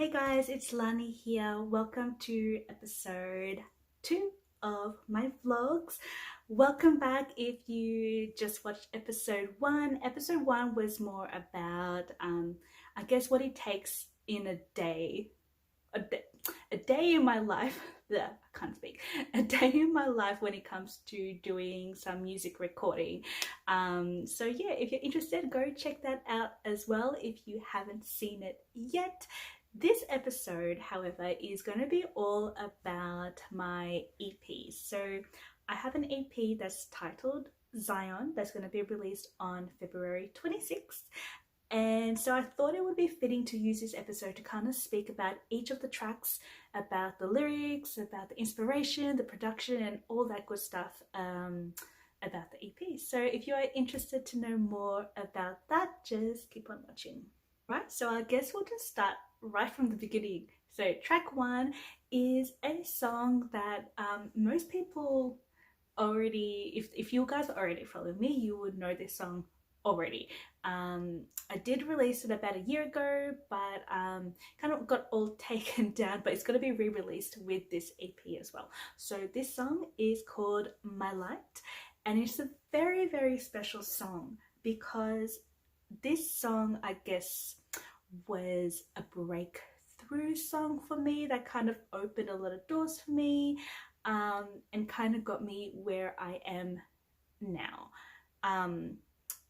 Hey guys, it's Lani here. Welcome to episode 2 of my vlogs. Welcome back if you just watched episode 1. Episode 1 was more about, I guess, what it takes in a day in my life. I can't speak. A day in my life when it comes to doing some music recording. So yeah, if you're interested, go check that out as well if you haven't seen it yet. This episode, however, is going to be all about my EP. So I have an EP that's titled Zion that's going to be released on February 26th. And so I thought it would be fitting to use this episode to kind of speak about each of the tracks, about the lyrics, about the inspiration, the production, and all that good stuff about the EP. So if you are interested to know more about that, just keep on watching. Right, so I guess we'll just start right from the beginning. So track 1 is a song that most people already, if you guys already follow me, you would know this song already. I did release it about a year ago, but kind of got all taken down, but it's going to be re-released with this EP as well. So this song is called My Light, and it's a very, very special song because this song, I guess, was a breakthrough song for me that kind of opened a lot of doors for me, and kind of got me where I am now,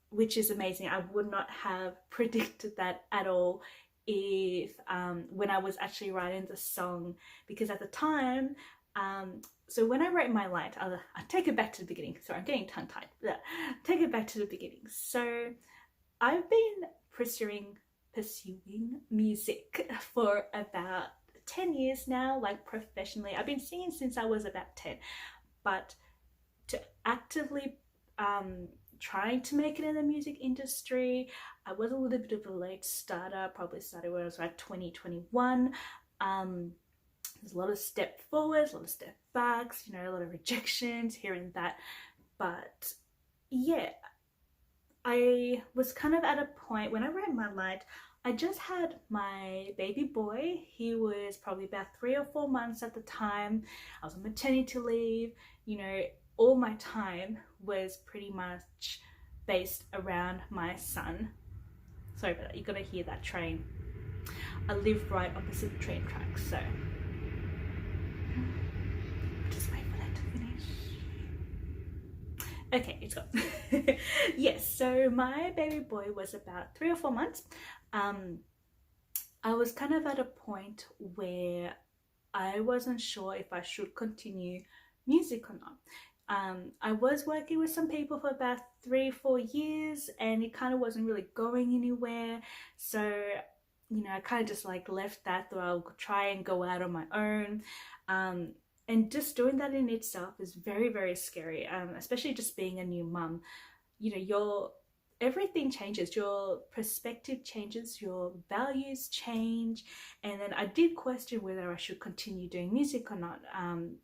which is amazing. I would not have predicted that at all if when I was actually writing the song, because at the time, so when I wrote My Light, I'll take it back to the beginning. Sorry, I'm getting tongue-tied. Take it back to the beginning. So I've been pursuing music for about 10 years now, like professionally. I've been singing since I was about 10, but to actively trying to make it in the music industry, I was a little bit of a late starter. Probably started when I was like 2021. There's a lot of step forwards, a lot of step backs, you know, a lot of rejections here and that, but yeah, I was kind of at a point when I wrote My Light, I just had my baby boy. He was probably about 3 or 4 months at the time. I was on maternity leave. You know, all my time was pretty much based around my son. Sorry about that, you gotta hear that train. I live right opposite the train tracks, so just wait for that to finish. Okay, it's gone. Yes, so my baby boy was about 3 or 4 months. I was kind of at a point where I wasn't sure if I should continue music or not. I was working with some people for about 3-4 years and it kind of wasn't really going anywhere. So, you know, I kind of just like left that, thought I'll try and go out on my own. And just doing that in itself is very, very scary, especially just being a new mum. You know, everything changes, your perspective changes, your values change. And then I did question whether I should continue doing music or not,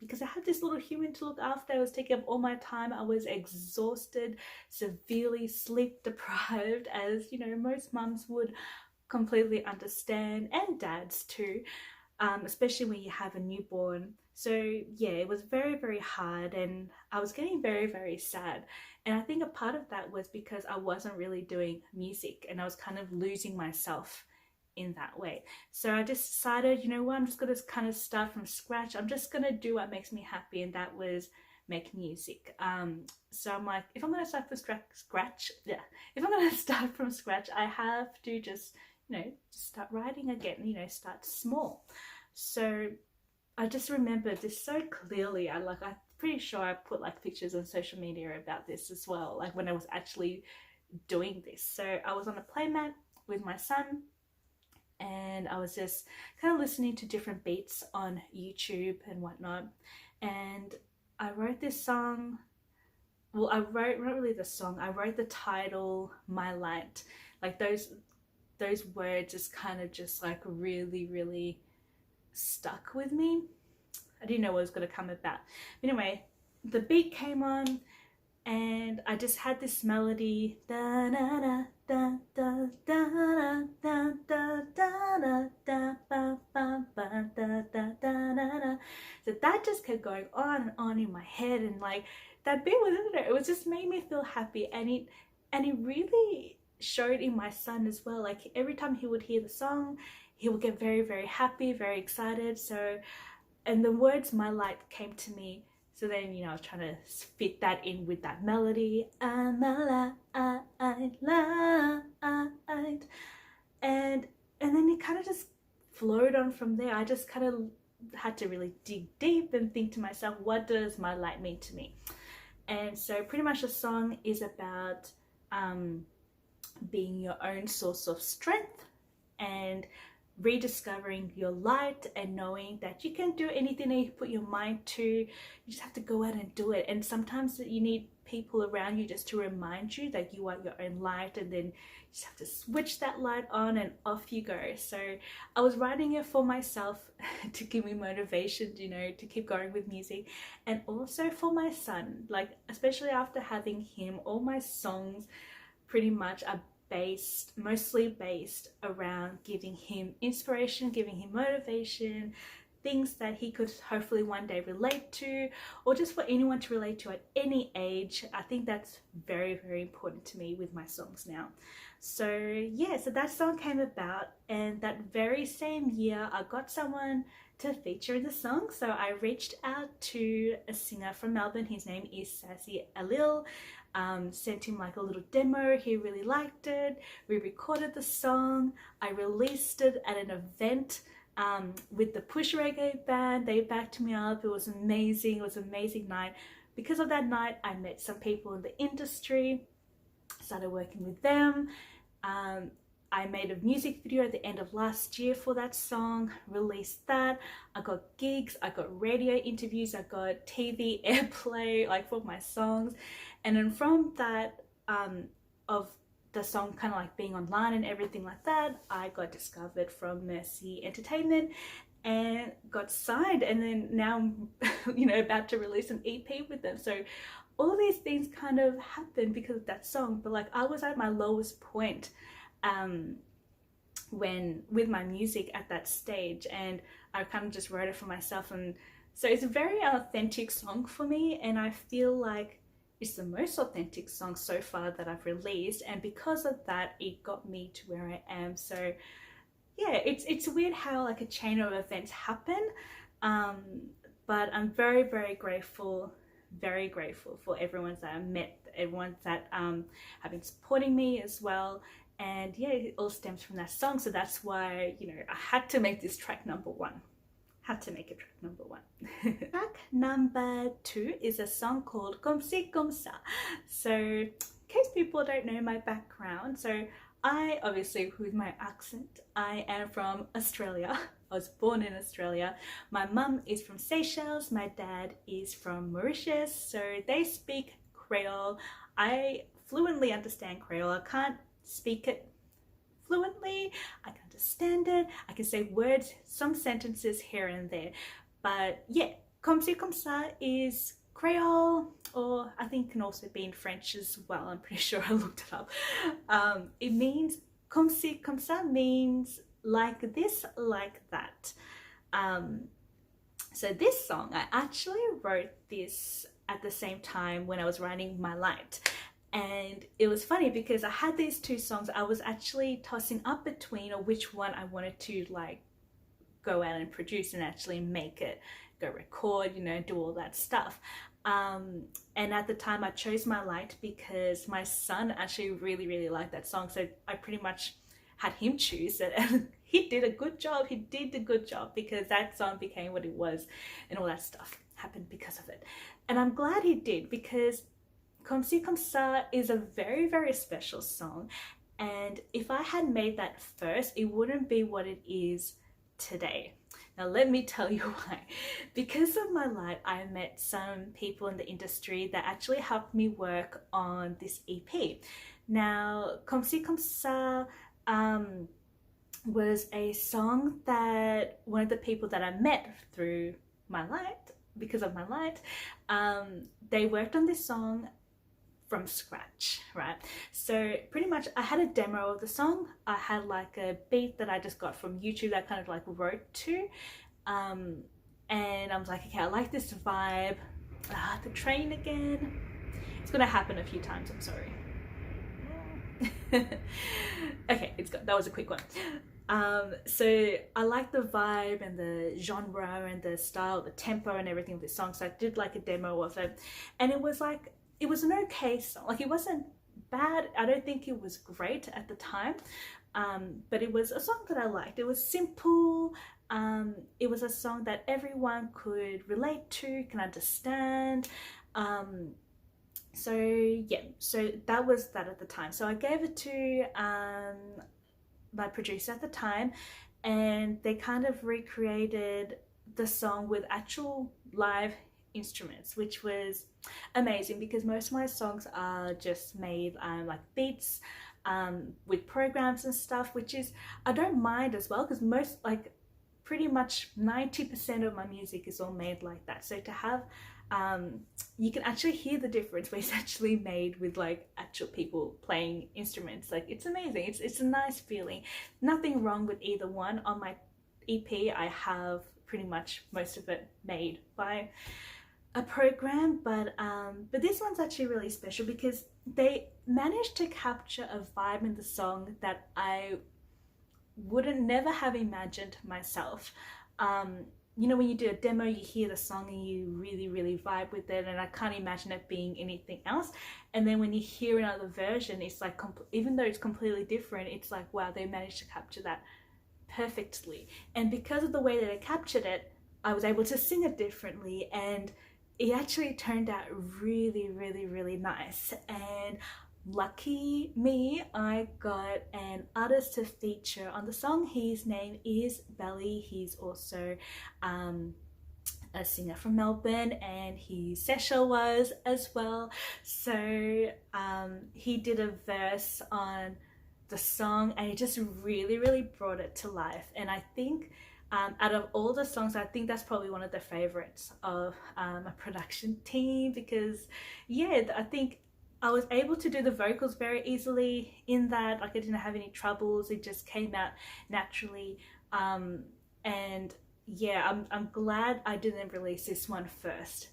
because I had this little human to look after. I was taking up all my time. I was exhausted, severely sleep deprived, as you know, most mums would completely understand, and dads too. Especially when you have a newborn. So yeah, it was very, very hard and I was getting very, very sad. And I think a part of that was because I wasn't really doing music and I was kind of losing myself in that way. So I just decided, you know what, I'm just going to kind of start from scratch. I'm just going to do what makes me happy, and that was make music. So I'm like, if I'm going to start from scratch, if I'm going to start from scratch, I have to just, you know, start writing again, you know, start small. So I just remember this so clearly. I'm pretty sure I put like pictures on social media about this as well, like when I was actually doing this. So I was on a playmat with my son and I was just kind of listening to different beats on YouTube and whatnot. And I wrote this song. Well, I wrote not really the song, I wrote the title My Light. Like those words just kind of just like really, really stuck with me. I didn't know what was going to come about. Anyway, the beat came on and I just had this melody, da da da da da da da da da da da that just kept going on and on in my head, and like that bit was, I don't know, it was just made me feel happy, and it really showed in my son as well. Like every time he would hear the song, he would get very, very happy, very excited. So, and the words "my light" came to me. So then, I was trying to fit that in with that melody. I'm a light. And then it kind of just flowed on from there. I just kind of had to really dig deep and think to myself, what does my light mean to me? And so pretty much the song is about being your own source of strength and rediscovering your light, and knowing that you can do anything that you put your mind to. You just have to go out and do it. And sometimes you need people around you just to remind you that you are your own light, and then you just have to switch that light on and off you go. So I was writing it for myself to give me motivation, to keep going with music, and also for my son. Like, especially after having him, all my songs pretty much are mostly based around giving him inspiration, giving him motivation, things that he could hopefully one day relate to, or just for anyone to relate to at any age. I think that's very, very important to me with my songs now. So yeah, so that song came about, and that very same year I got someone to feature in the song. So I reached out to a singer from Melbourne. His name is Sassy Alil. Sent him like a little demo. He really liked it. We recorded the song. I released it at an event with the Push Reggae band. They backed me up. It was amazing. It was an amazing night. Because of that night, I met some people in the industry, started working with them. I made a music video at the end of last year for that song, released that. I got gigs, I got radio interviews, I got TV airplay like for my songs. And then from that, of the song kind of like being online and everything like that, I got discovered from Mercy Entertainment and got signed. And then now I'm about to release an EP with them. So all these things kind of happened because of that song. But like, I was at my lowest point when with my music at that stage, and I kind of just wrote it for myself. And so it's a very authentic song for me, and I feel like it's the most authentic song so far that I've released, and because of that, it got me to where I am. So yeah, it's weird how like a chain of events happen, but I'm very, very grateful for everyone that I met, everyone that have been supporting me as well. And yeah, it all stems from that song. So that's why, I had to make this track number one. Had to make it track number one. Track number 2 is a song called Comme Si Comme Ça. So in case people don't know my background, so I, obviously with my accent, I am from Australia. I was born in Australia. My mum is from Seychelles. My dad is from Mauritius. So they speak Creole. I fluently understand Creole. I can't speak it fluently, I can understand it, I can say words, some sentences here and there, but yeah, comme si comme ça is Creole, or I think can also be in French as well. I'm pretty sure I looked it up. It means comme si comme ça means like this, like that. So this song, I actually wrote this at the same time when I was writing My Light. And it was funny because I had these two songs. I was actually tossing up between or which one I wanted to like go out and produce and actually make it, go record, do all that stuff. And at the time I chose My Light because my son actually really, really liked that song. So I pretty much had him choose it, and he did a good job. He did a good job because that song became what it was, and all that stuff happened because of it. And I'm glad he did, because Comme Si Comme Ça is a very, very special song, and if I had made that first, it wouldn't be what it is today. Now let me tell you why. Because of My Light, I met some people in the industry that actually helped me work on this EP. Now, Comme Si Comme Ça was a song that one of the people that I met through My Light, because of My Light, they worked on this song from scratch, right? So pretty much I had a demo of the song. I had like a beat that I just got from YouTube that I kind of like wrote to, and I was like, okay, I like this vibe. The train again. It's gonna happen a few times, I'm sorry. Okay, it's good. That was a quick one. So I like the vibe and the genre and the style, the tempo and everything of this song. So I did like a demo of it, and it was like, it was an okay song. Like, it wasn't bad. I don't think it was great at the time, but it was a song that I liked. It was simple. It was a song that everyone could relate to, can understand. So yeah, so that was that at the time. So I gave it to my producer at the time, and they kind of recreated the song with actual live instruments, which was amazing, because most of my songs are just made like beats with programs and stuff, which is, I don't mind as well, because most, like pretty much 90% of my music is all made like that. So to have you can actually hear the difference where it's actually made with like actual people playing instruments. Like, it's amazing. It's a nice feeling. Nothing wrong with either one. On my EP, I have pretty much most of it made by a program, but this one's actually really special because they managed to capture a vibe in the song that I wouldn't never have imagined myself. You know, when you do a demo, you hear the song and you really vibe with it, and I can't imagine it being anything else. And then when you hear another version, it's like, even though it's completely different, it's like, wow, they managed to capture that perfectly. And because of the way that they captured it, I was able to sing it differently, and it actually turned out really nice. And lucky me, I got an artist to feature on the song. His name is Belly. He's also a singer from Melbourne, and his session was as well. So he did a verse on the song, and it just really brought it to life. And I think out of all the songs, I think that's probably one of the favorites of a production team, because yeah, I think I was able to do the vocals very easily in that. Like, I didn't have any troubles. It just came out naturally. And yeah, I'm glad I didn't release this one first.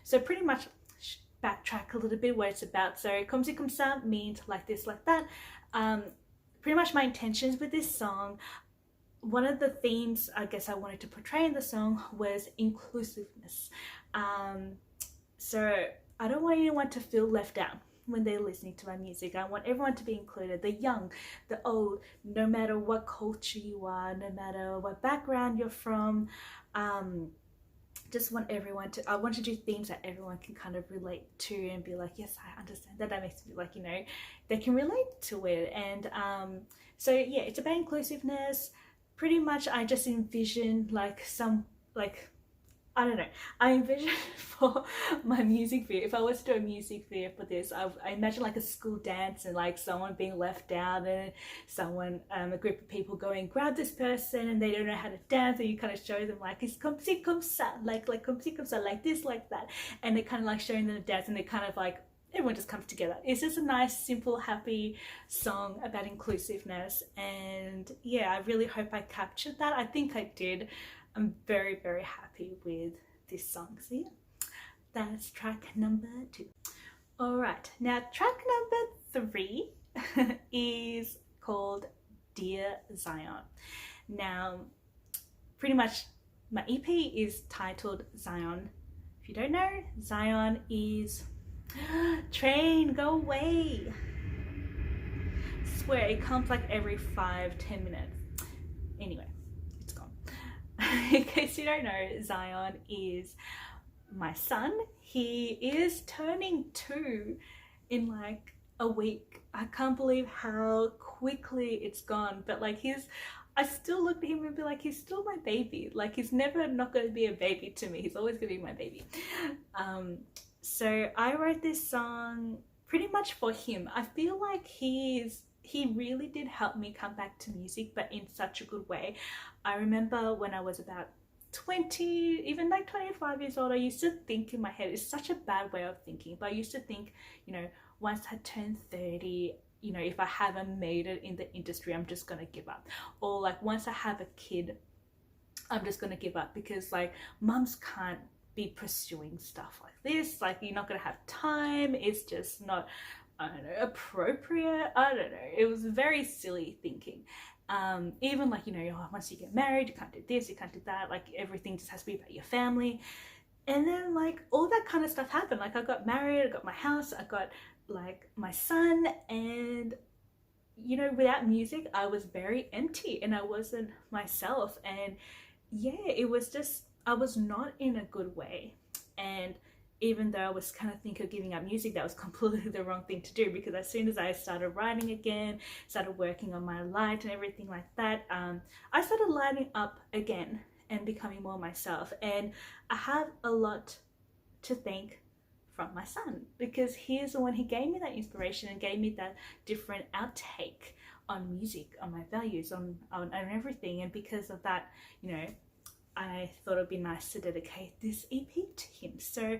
So pretty much backtrack a little bit what it's about. So comme ci comme ça means like this, like that. Pretty much my intentions with this song, one of the themes I guess I wanted to portray in the song was inclusiveness. So I don't want anyone to feel left out when they're listening to my music. I want everyone to be included, the young, the old, no matter what culture you are, no matter what background you're from. Just want everyone to, I want to do themes that everyone can kind of relate to and be like, yes, I understand that. That makes me like, you know, they can relate to it. And so yeah, it's about inclusiveness. Pretty much I just envision like some, like, I don't know, I envision for my music video, if I was to do a music video for this, I imagine like a school dance and like someone being left out, and someone, a group of people going, grab this person, and they don't know how to dance, and you kind of show them like, it's comme ci comme ça, like comme ci comme ça, like this, like that, and they're kind of like showing them the dance, and they kind of like, everyone just comes together. It's just a nice, simple, happy song about inclusiveness. And yeah, I really hope I captured that. I think I did. I'm very happy with this song. So yeah, that's track number 2. All right, now track number 3 is called Dear Zion. Now, pretty much my EP is titled Zion. If you don't know, Zion is train, go away. Swear, it comes like every 5-10 minutes. Anyway, it's gone. In case you don't know, Zion is my son. He is turning 2 in like a week. I can't believe how quickly it's gone, but like I still look at him and be like, he's still my baby. Like, he's never not going to be a baby to me. He's always going to be my baby. So I wrote this song pretty much for him. I feel like he really did help me come back to music, but in such a good way. I remember when I was about 20, even like 25 years old, I used to think in my head, it's such a bad way of thinking, but I used to think, you know, once I turn 30, you know, if I haven't made it in the industry, I'm just gonna give up. Or like, once I have a kid, I'm just going to give up, because like mums can't be pursuing stuff like this. Like, you're not going to have time. It's just not, I don't know, appropriate. I don't know. It was very silly thinking. Even like, you know, oh, once you get married, you can't do this, you can't do that. Like, everything just has to be about your family. And then like all that kind of stuff happened. Like, I got married, I got my house, I got like my son, and you know, without music I was very empty and I wasn't myself. And yeah, it was just, I was not in a good way. And even though I was kind of thinking of giving up music, that was completely the wrong thing to do, because as soon as I started writing again, started working on my light and everything like that, I started lighting up again and becoming more myself. And I have a lot to thank from my son, because he's the one who gave me that inspiration and gave me that different outtake on music, on my values, on everything. And because of that, you know, I thought it'd be nice to dedicate this EP to him. So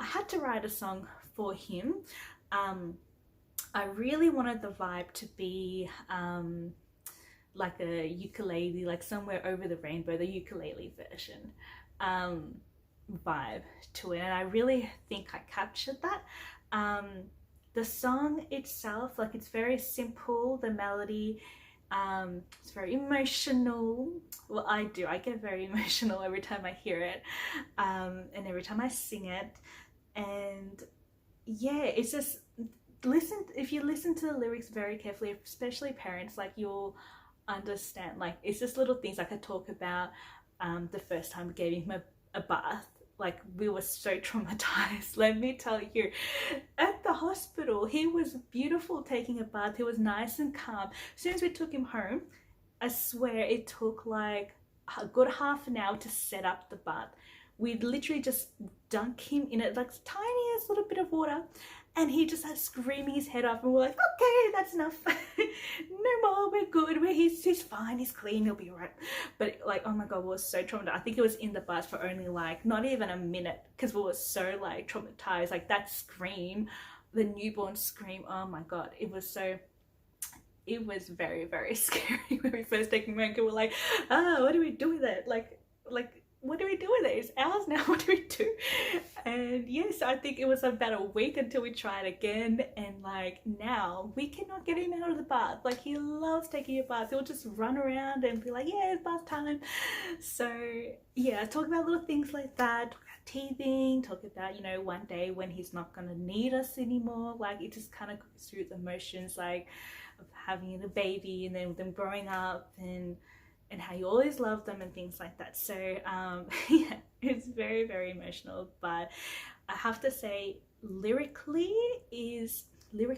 I had to write a song for him. I really wanted the vibe to be like a ukulele, like Somewhere Over the Rainbow, the ukulele version vibe to it. And I really think I captured that. The song itself, like, it's very simple, the melody, it's very emotional. Well, I get very emotional every time I hear it, and every time I sing it. And yeah, it's just, if you listen to the lyrics very carefully, especially parents, like, you'll understand. Like, it's just little things, like I talk about the first time we gave him a bath. Like, we were so traumatized, let me tell you. At the hospital, he was beautiful taking a bath, he was nice and calm. As soon as we took him home, I swear it took like a good half an hour to set up the bath. We'd literally just dunk him in it, like tiniest little bit of water, and he just started screaming his head off, and we're like, okay, that's enough. No more, we're good, he's fine, he's clean, he'll be alright. But like, oh my god, we were so traumatized. I think it was in the bath for only like not even a minute, because we were so like traumatized. Like, that scream, the newborn scream, oh my god, it was very, very scary when we first took him home. We're like, what do we do with it? Like what do we do with it? It's ours now, what do we do? And yes, I think it was about a week until we tried again. And like, now we cannot get him out of the bath. Like, he loves taking a bath. He'll just run around and be like, yeah, it's bath time. So yeah, talk about little things like that, talk about teething, talk about, you know, one day when he's not gonna need us anymore. Like, it just kind of goes through the motions, like, of having a baby and then them growing up, and how you always love them and things like that. So yeah, it's very, very emotional. But I have to say, lyrically, is that even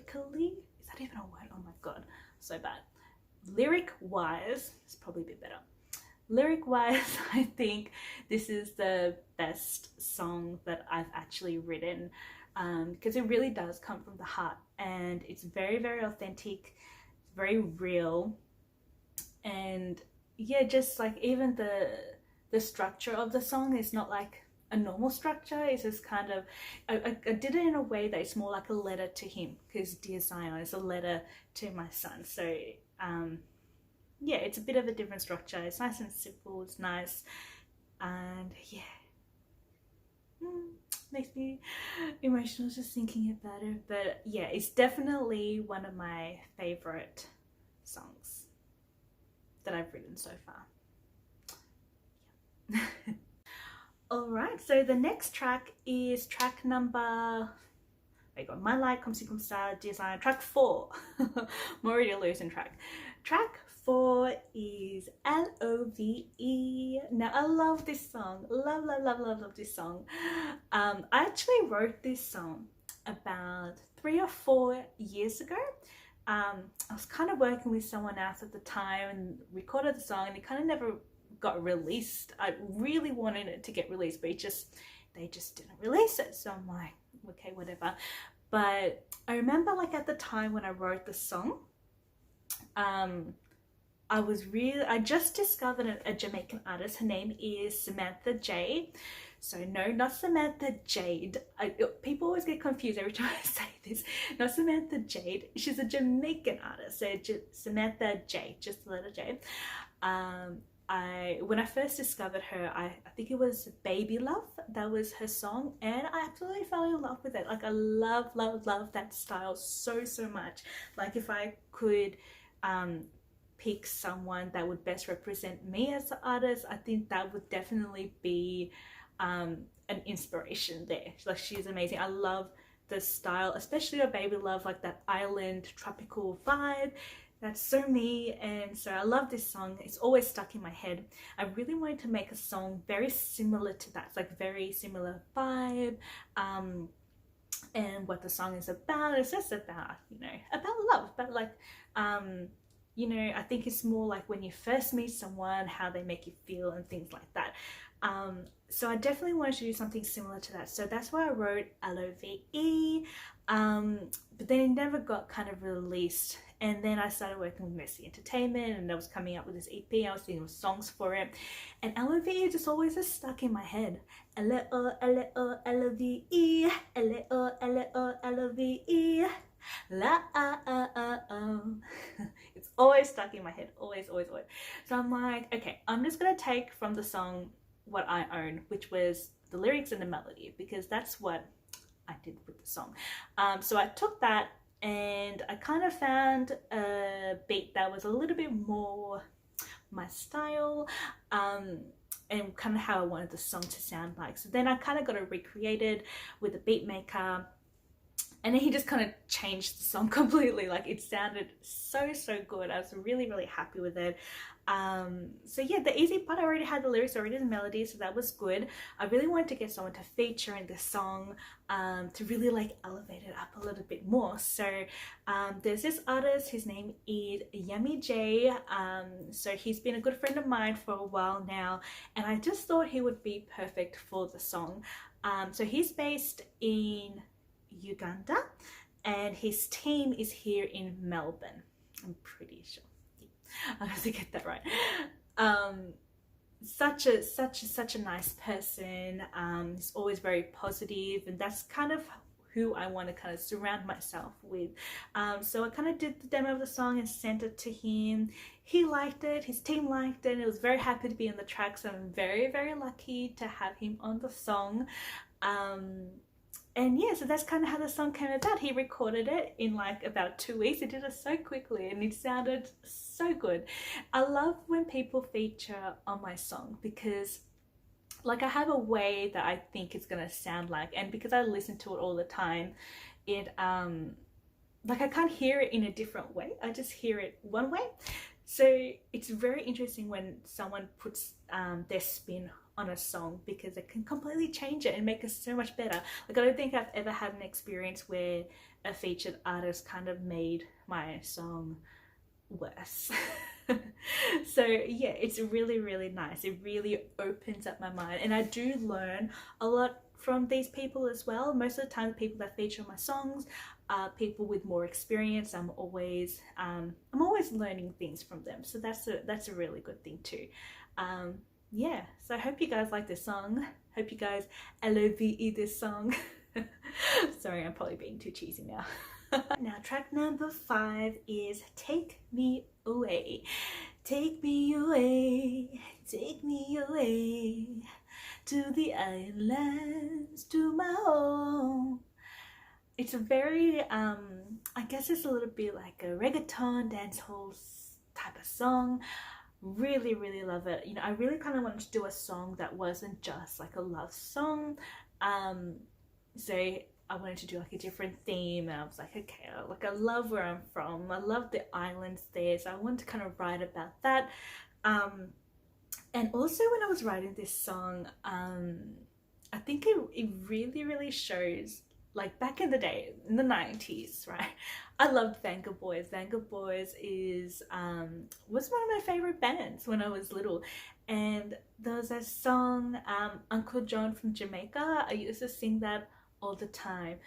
a word? Oh my god, so bad. Lyric wise, it's probably a bit better. Lyric wise, I think this is the best song that I've actually written, because it really does come from the heart, and it's very, very authentic, very real. And yeah, just like, even the structure of the song is not like a normal structure. It's just kind of, I did it in a way that it's more like a letter to him, because Dear Zion is a letter to my son. So yeah, it's a bit of a different structure. It's nice and simple, it's nice, and yeah, makes me emotional just thinking about it. But yeah, it's definitely one of my favorite songs that I've written so far. Yeah. Alright, so the next track is track number, My Light, Comme Si Comme Ça, Design, track 4. I'm already losing track. Track 4 is Love. Now, I love this song. Love this song. I actually wrote this song about 3 or 4 years ago. I was kind of working with someone else at the time and recorded the song, and it kind of never got released. I really wanted it to get released, but they just didn't release it. So I'm like, okay, whatever. But I remember, like, at the time when I wrote the song, I just discovered a Jamaican artist. Her name is Samantha J. So no, not Samantha Jade. People always get confused every time I say this. Not Samantha Jade. She's a Jamaican artist. So Samantha J, just the letter J. when I first discovered her, I think it was Baby Love, that was her song, and I absolutely fell in love with it. Like I love that style so much. Like if I could pick someone that would best represent me as an artist, I think that would definitely be an inspiration there. Like she's amazing. I love the style, especially of Baby Love, like that island tropical vibe. That's so me, and so I love this song. It's always stuck in my head. I really wanted to make a song very similar to that, like very similar vibe, and what the song is about. It's just about, you know, about love, but like, you know, I think it's more like when you first meet someone, how they make you feel and things like that. So I definitely wanted to do something similar to that. So that's why I wrote LOVE, but then it never got kind of released. And then I started working with Mercy Entertainment, and I was coming up with this EP. I was doing songs for it, and LOVE just always just stuck in my head. LOVE, LOVE, la it's always stuck in my head, always. So I'm like, okay, I'm just gonna take from the song what I own, which was the lyrics and the melody, because that's what I did with the song. So I took that and I kind of found a beat that was a little bit more my style, and kind of how I wanted the song to sound like. So then I kind of got it recreated with a beat maker, and then he just kind of changed the song completely. Like it sounded so good. I was really happy with it. So yeah, the easy part, I already had the lyrics, already the melody, so that was good. I really wanted to get someone to feature in the song, to really like elevate it up a little bit more. So there's this artist, his name is Yummy J. So he's been a good friend of mine for a while now, and I just thought he would be perfect for the song. So he's based in Uganda, and his team is here in Melbourne, I'm pretty sure. I have to get that right. Such a nice person. He's always very positive, and that's kind of who I want to kind of surround myself with. So I kind of did the demo of the song and sent it to him. He liked it, his team liked it, and he was very happy to be on the track. So I'm very lucky to have him on the song. And yeah, so that's kind of how the song came about. He recorded it in like about 2 weeks. He did it so quickly and it sounded so good. I love when people feature on my song, because like I have a way that I think it's gonna sound like, and because I listen to it all the time, it like I can't hear it in a different way. I just hear it one way. So it's very interesting when someone puts their spin on a song, because it can completely change it and make it so much better. Like I don't think I've ever had an experience where a featured artist kind of made my song worse. So yeah, it's really nice. It really opens up my mind, and I do learn a lot from these people as well. Most of the time, the people that feature my songs are people with more experience. I'm always learning things from them, so that's a really good thing too. Yeah, so I hope you guys like this song. Hope you guys LOVE this song. Sorry, I'm probably being too cheesy now. Now track number 5 is Take Me Away. Take me away, take me away to the islands, to my home. It's a very I guess it's a little bit like a reggaeton dancehall type of song. Really love it. You know, I really kind of wanted to do a song that wasn't just like a love song. So I wanted to do like a different theme, and I was like, okay, like I love where I'm from, I love the islands there, so I wanted to kind of write about that. And also when I was writing this song, I think it really shows, like back in the day, in the 90s, right? I loved Venga Boys. Venga Boys was one of my favorite bands when I was little. And there was a song, Uncle John from Jamaica. I used to sing that all the time.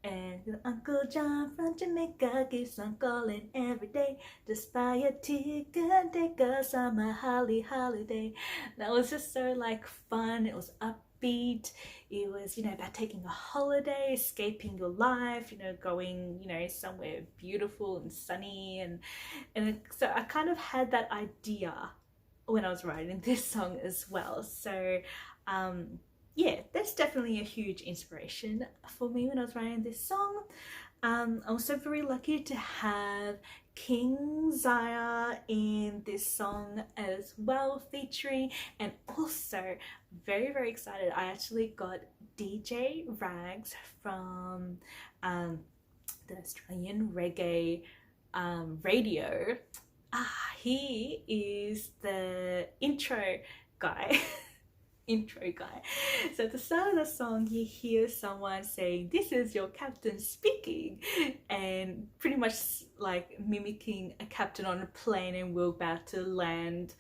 And Uncle John from Jamaica keeps on calling every day. Just buy a ticket and take us on a holiday. That was just so like fun. It was upbeat. It was, you know, about taking a holiday, escaping your life, you know, going, you know, somewhere beautiful and sunny, and so I kind of had that idea when I was writing this song as well. So yeah, that's definitely a huge inspiration for me when I was writing this song. I'm also very lucky to have King Zaya in this song as well, featuring, and also very excited, I actually got DJ Rags from the Australian reggae radio. He is the intro guy. Intro guy. So at the start of the song, you hear someone saying, "This is your captain speaking," and pretty much like mimicking a captain on a plane and we're about to land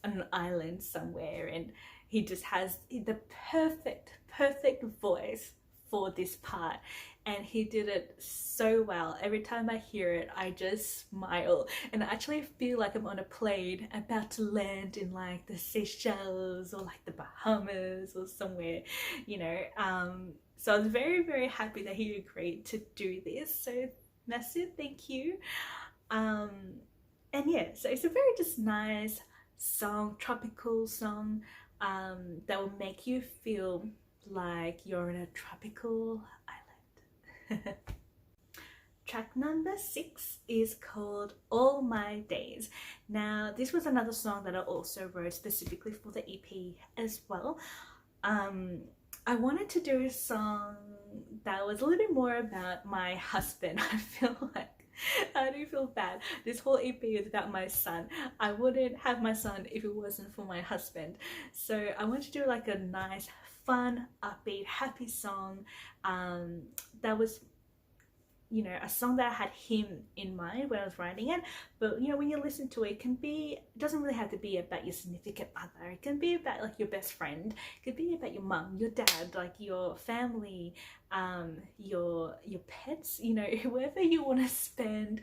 on an island somewhere. And he just has the perfect voice for this part, and he did it so well. Every time I hear it, I just smile, and I actually feel like I'm on a plane about to land in like the Seychelles or like the Bahamas or somewhere, you know. So I was very happy that he agreed to do this, so massive thank you. And yeah, so it's a very just nice song, tropical song, that will make you feel like you're in a tropical island. Track number 6 is called All My Days. Now, this was another song that I also wrote specifically for the EP as well. I wanted to do a song that was a little bit more about my husband. I feel like I do feel bad. This whole EP is about my son. I wouldn't have my son if it wasn't for my husband. So I wanted to do like a nice, fun, upbeat, happy song that was, you know, a song that I had him in mind when I was writing it. But you know, when you listen to it, it doesn't really have to be about your significant other. It can be about like your best friend. It could be about your mum, your dad, like your family, your pets, you know, whoever you want to spend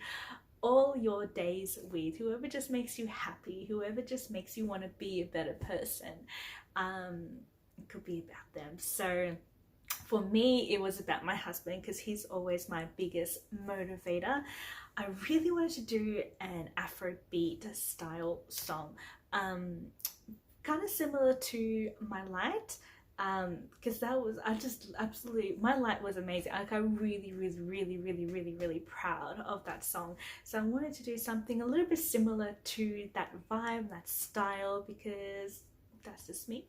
all your days with, whoever just makes you happy, whoever just makes you want to be a better person. It could be about them. So for me, it was about my husband because he's always my biggest motivator. I really wanted to do an Afrobeat style song, kind of similar to My Light, because I just absolutely, My Light was amazing. Like, I'm really proud of that song. So I wanted to do something a little bit similar to that vibe, that style, because that's just me.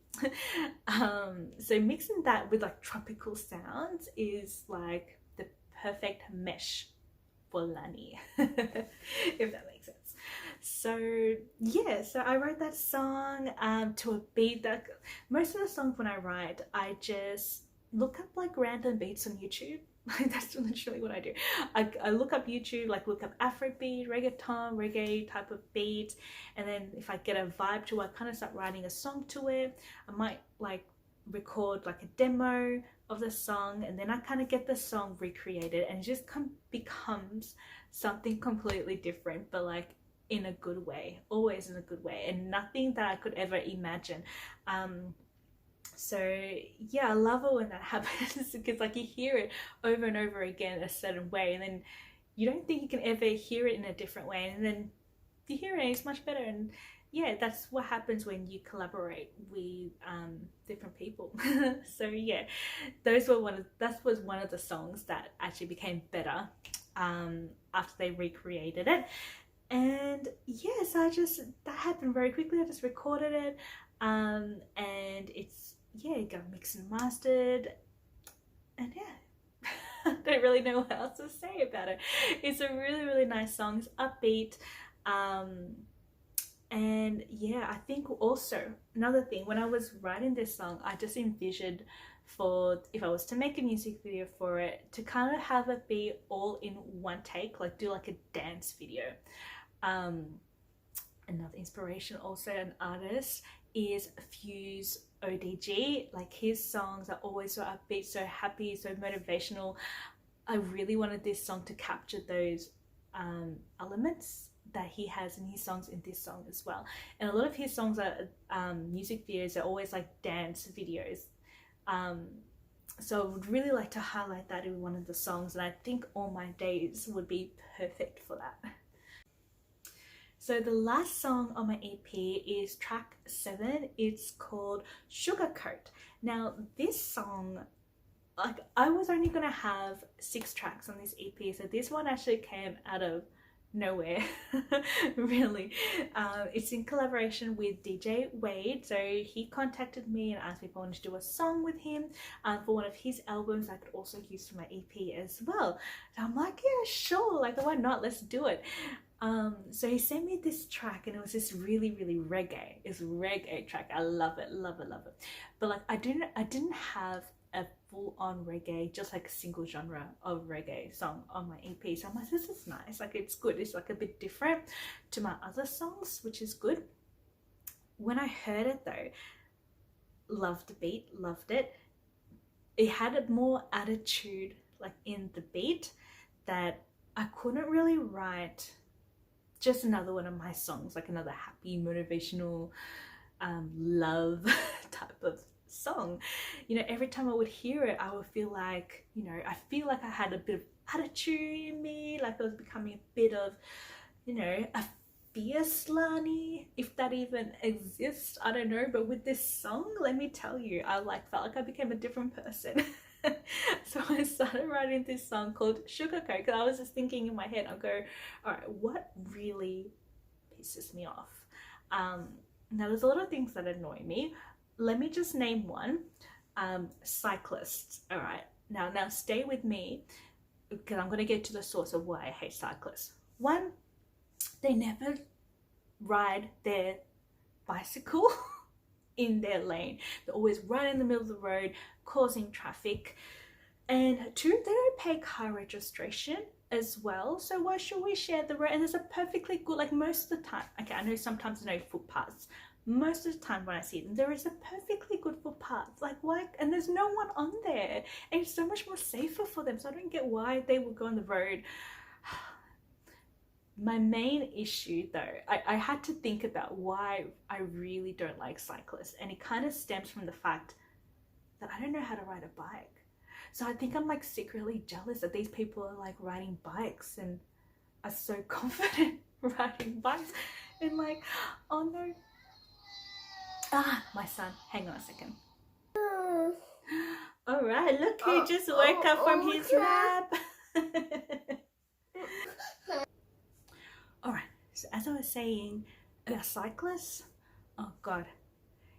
So mixing that with like tropical sounds is like the perfect mesh for Lani, if that makes sense. So yeah, so I wrote that song to a beat that most of the songs when I write, I just look up like random beats on YouTube. Like, that's literally what I do. I look up YouTube, like look up Afrobeat, reggaeton, reggae type of beats, and then if I get a vibe to it, I kind of start writing a song to it. I might like record like a demo of the song, and then I kind of get the song recreated, and it just becomes something completely different, but like in a good way, always in a good way, and nothing that I could ever imagine. So yeah, I love it when that happens because like you hear it over and over again a certain way, and then you don't think you can ever hear it in a different way, and then you hear it and it's much better. And yeah, that's what happens when you collaborate with different people. So yeah, that was one of the songs that actually became better after they recreated it. And yes, that happened very quickly. I just recorded it, and it's, yeah, it got mixed and mastered, and yeah, I don't really know what else to say about it. It's a really nice song. It's upbeat, and yeah, I think also another thing, when I was writing this song, I just envisioned for, if I was to make a music video for it, to kind of have it be all in one take, like do like a dance video. Another inspiration, also an artist, is Fuse ODG. Like, his songs are always so upbeat, so happy, so motivational. I really wanted this song to capture those elements that he has in his songs in this song as well. And a lot of his songs are music videos are always like dance videos. So I would really like to highlight that in one of the songs, and I think All My Days would be perfect for that. So the last song on my EP is track 7. It's called Sugarcoat. Now this song, like, I was only gonna have 6 tracks on this EP, so this one actually came out of nowhere. Really. It's in collaboration with DJ Wade. So he contacted me and asked me if I wanted to do a song with him for one of his albums I could also use for my EP as well. So I'm like, yeah, sure, like, why not, let's do it. So he sent me this track and it was this really reggae. It's a reggae track. I love it, love it, love it. But like, I didn't have a full-on reggae, just like a single genre of reggae song on my EP. So I'm like, this is nice, like, it's good. It's like a bit different to my other songs, which is good. When I heard it though, loved the beat, loved it. It had a more attitude like in the beat that I couldn't really write just another one of my songs, like another happy motivational love type of song. You know, every time I would hear it, I would feel like, you know, I feel like I had a bit of attitude in me, like I was becoming a bit of, you know, a fierce Lani, if that even exists, I don't know. But with this song, let me tell you, I like felt like I became a different person. So I started writing this song called Sugarcoat, because I was just thinking in my head, I'll go, all right, what really pisses me off? Now there's a lot of things that annoy me. Let me just name one. Cyclists. All right, now stay with me, because I'm going to get to the source of why I hate cyclists. One, they never ride their bicycle in their lane. They're always right in the middle of the road, causing traffic. And 2, they don't pay car registration as well. So why should we share the road? And there's a perfectly good, like, most of the time, okay, I know sometimes there's no footpaths. Most of the time when I see them, there is a perfectly good footpath. Like, why? And there's no one on there, and it's so much more safer for them. So I don't get why they would go on the road. My main issue though, I had to think about why I really don't like cyclists, and it kind of stems from the fact that I don't know how to ride a bike. So I think I'm like secretly jealous that these people are like riding bikes and are so confident riding bikes, and like, oh no. Ah, my son, hang on a second. All right, look, he just woke up from his nap. All right, so as I was saying about cyclists, oh god,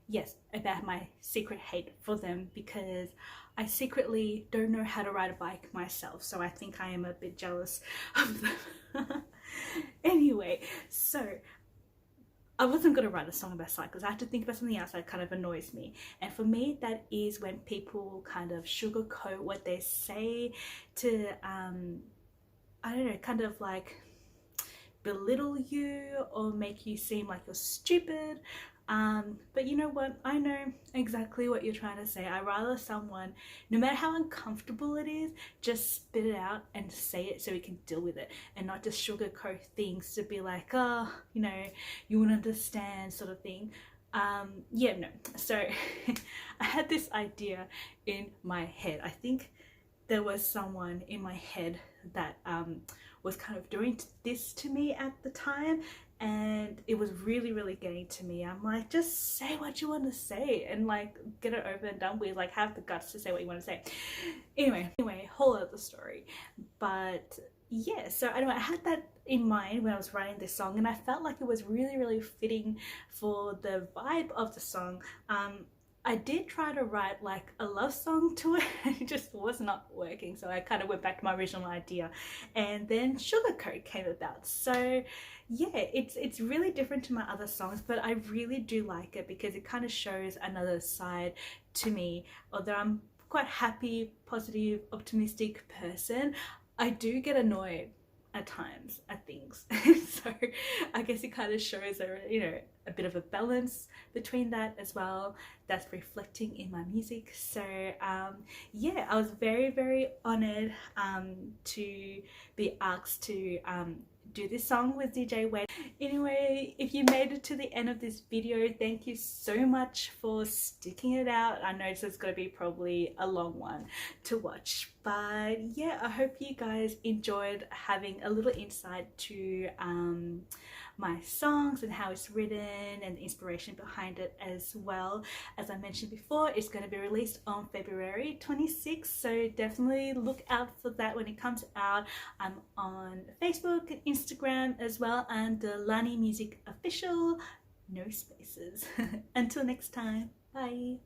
yes, about my secret hate for them, because I secretly don't know how to ride a bike myself, so I think I am a bit jealous of them. Anyway, so I wasn't going to write a song about cyclists. I had to think about something else that kind of annoys me. And for me, that is when people kind of sugarcoat what they say to, I don't know, kind of like belittle you or make you seem like you're stupid. But you know what? I know exactly what you're trying to say. I'd rather someone, no matter how uncomfortable it is, just spit it out and say it so we can deal with it, and not just sugarcoat things to be like, oh, you know, you wouldn't understand, sort of thing. Yeah, no. So I had this idea in my head. I think there was someone in my head that was kind of doing this to me at the time, and it was really getting to me. I'm like, just say what you want to say and like get it over and done with, like have the guts to say what you want to say. Anyway, whole other story. But yeah, so anyway, I had that in mind when I was writing this song, and I felt like it was really fitting for the vibe of the song. I did try to write like a love song to it, and it just was not working. So I kind of went back to my original idea, and then Sugarcoat came about. So yeah, it's really different to my other songs, but I really do like it because it kind of shows another side to me. Although I'm quite happy, positive, optimistic person, I do get annoyed at times at things. So I guess it kind of shows a bit of a balance between that as well, that's reflecting in my music. So yeah, I was very honored to be asked to do this song with DJ Wade. Anyway, if you made it to the end of this video, thank you so much for sticking it out. I know this is going to be probably a long one to watch, but yeah, I hope you guys enjoyed having a little insight to my songs and how it's written and the inspiration behind it as well. As I mentioned before, it's going to be released on February 26th, so definitely look out for that when it comes out. I'm on Facebook and Instagram as well, and Lani Music Official, no spaces. Until next time, bye.